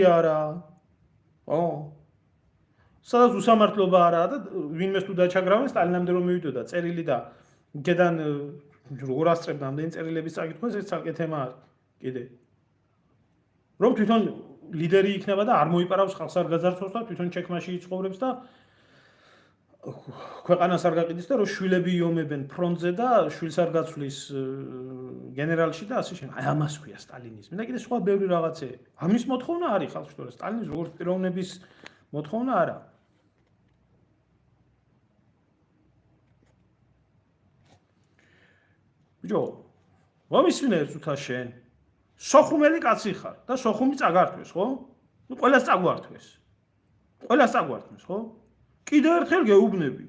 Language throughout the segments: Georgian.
არა. ო სადაც უსამართლობა არაა და ვინმეს თუ დაჩაგრავენ სტალინამდე რომ მივიდოდა წერილი და იქედან როგორ ასწრებდა ამდენი წერილების წაკითხვას ეს ცალკე თემა არის კიდე რომ თვითონ ლიდერი იქნება და არ მოიპარავს ხალხს არ გაძარცვავს და თვითონ ჩექმაში იცხოვრებს და ქვეყანას არ გაყიდის და რომ შვილები იომებენ ფრონტზე და შვილს არ გაცვლის გენერალში და ასე შემდეგ. აი ამას ქვია სტალინიზმი და კიდე სხვა ბევრი რაღაცეები. ამის მოთხოვნა არის ხალხში თორე სტალინიზმი როგორც პიროვნების მოთხოვნა არა. ბიჭო, მომისმინე უთა შენ. სოხუმელი კაცი ხარ და სოხუმი წაგართვეს, ხო? ნუ ყველას წაგვართვეს. ყველას წაგვართვეს, ხო? კიდევ ერთხელ გეუბნები.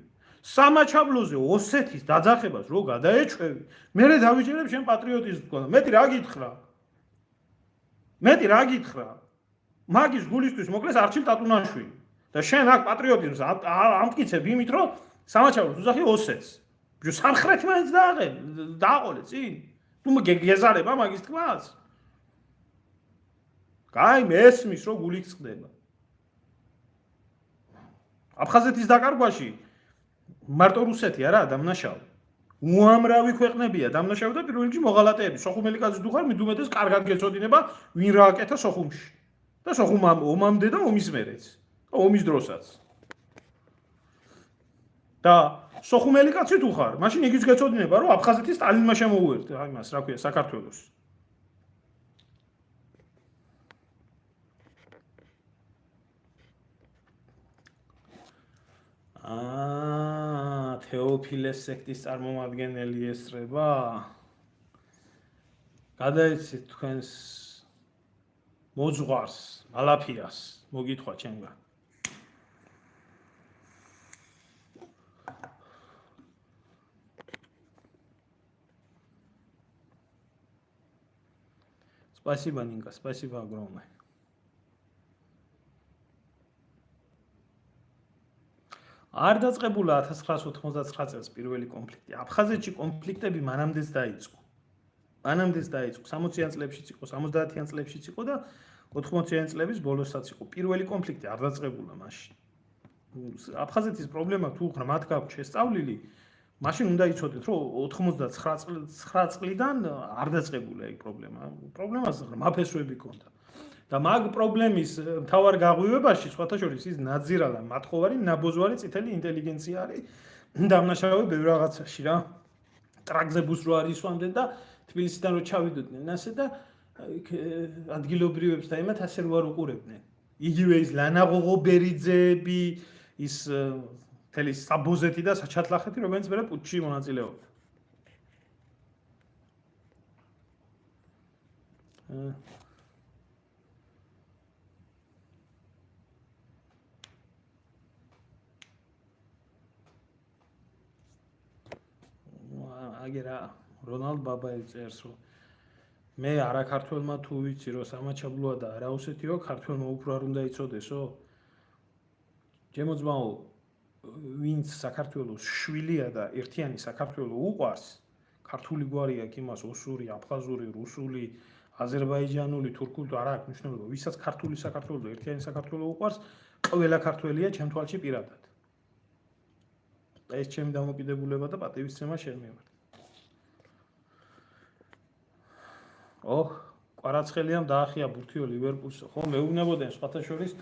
სამაჩაბლოზე ოსეთის დაძახებას რო გადაეჩვევი, მერე დავიჭერებ შენ პატრიოტიზმს თქო. მეტი რა გითხრა? მეტი რა გითხრა? მაგის გულისთვის მოკლეს არჩილ ტატუნაშვილი. და შენ აქ პატრიოტიზმს ამტკიცებ იმით, რომ სამაჩაბლოს უძახი ოსეთს. ბიჭო, სამხრეთი მაინც დააყოლე წინ. თუ გეზარება მაგის თქმას? კაი, მესმის რომ გულით წყდება. აფხაზეთის დაკარგვაში მარტო რუსეთი არა დამნაშავე. უამრავი ქვეყნებია დამნაშავე და პირველ რიგში მოღალატეები. სოხუმელი კაცი თუ ხარ, მიდუმეტეს კარგად გეწოდინება ვინ რა აკეთა სოხუმში. და სოხუმ ომამდე და ომის მერეც. და ომის დროსაც. და სოხუმელი კაცი თუ ხარ, მაშინ იგიც გეწოდინება რომ აფხაზეთი სტალინმა შემოუერთდა აი მას, რა ქვია, საქართველოს. თეოფილეს სექტის წარმომადგენელი ესწრება. გადაიცით თქვენს მოძღვარს, მალაფიას, მოგითხვა ჩემგან. Спасибо, Нинка, спасибо огромное. არ დაწყებულა 1999 წელს პირველი კონფლიქტი. აფხაზეთში კონფლიქტები მანამდეც დაიწყო. მანამდეც დაიწყო. 60-იან წლებშიც იყო, 70-იან წლებშიც იყო და 80-იან წლების ბოლოსაც იყო. პირველი კონფლიქტი არ დაწყებულა მაშინ. აფხაზეთის პრობლემა თუ მათ გაქვთ შესწავლილი, მაშინ უნდა იცოდეთ, რომ 99 წლიდან არ დაწყებულა ეგ პრობლემა. პრობლემას მაფესვები ქონდა. და მაგ პრობლემის მთავარ გაღვივებაში სხვათა შორის ის ნაძირალა, მათხოვარი, ნაბოძვარი წითელი ინტელიგენცია არის დამნაშავე ბევრ რაღაცაში რა. ტრაქზე ბუს რო არ ისვამდნენ და თბილისიდან რო ჩავიდოდნენ ასე და ადგილობრივებს და იმათ ასე რო არ უყურებდნენ. იგივე ის ლანა ღოღობერიძეები, ის თელი საბოზეთი და საჩათლახეთი, რომელიც მერე პუტჩში მონაწილეობდა. აგერა რონალდ ბაბაევი წერს რომ მე არა ქართველმა თუ ვიცი რომ სამაჩაბლოა და არა ოსეთიო ქართველმა უფრო არ უნდა იცოდესო ჩემო ძმაო ვინც საქართველოს შვილია და ერთიანი საქართველო უყვარს ქართული გვარი აქვს იმას ოსური, აფხაზური, რუსული, აზერბაიჯანული, თურქული არა აქვს მნიშვნელობა ვისაც ქართული საქართველო და ერთიანი საქართველო უყვარს ყველა ქართველია ჩემ თვალში პირადად და ეს ჩემი დამოკიდებულება და პატივისცემა შემივართ კვარაცხელიამ დაახია ბურთიო ლივერპულს ხო მეუბნებოდნენ სხვათა შორის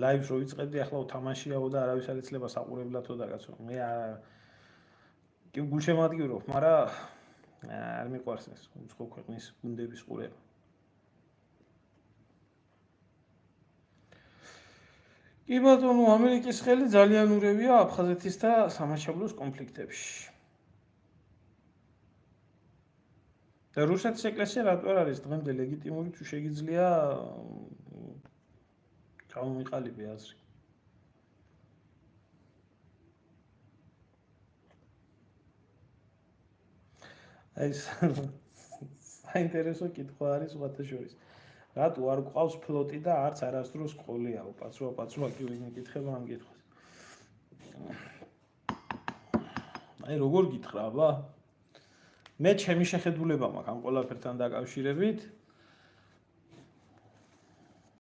ლაივს რო ვიწყებდი ახლა თამაშიაო და არავის არ იცლება საყურებლათო და კაცო მე კი გულშემატკივრობ მაგრამ არ მიყვარს ეს უცხო ქვეყნის გუნდების ყურება კი ბატონო ამერიკის ხელი ძალიან ურევია აფხაზეთის და სამაჩაბლოს კონფლიქტებში და რუსეთის ეკლესია რატო არ არის დღემდე ლეგიტიმური თუ შეგიძლია გამომიყალიბე აზრი აი საინტერესო კითხვა არის სხვათა შორის რატო არ გვყავს ფლოტი და არც არასდროს ყოლიაო პაცვა კი ვინ მეკითხება ამ კითხვას აი როგორ გითხრა აბა მე ჩემი შეხედულება მაქვს ამ ყველაფერთან დაკავშირებით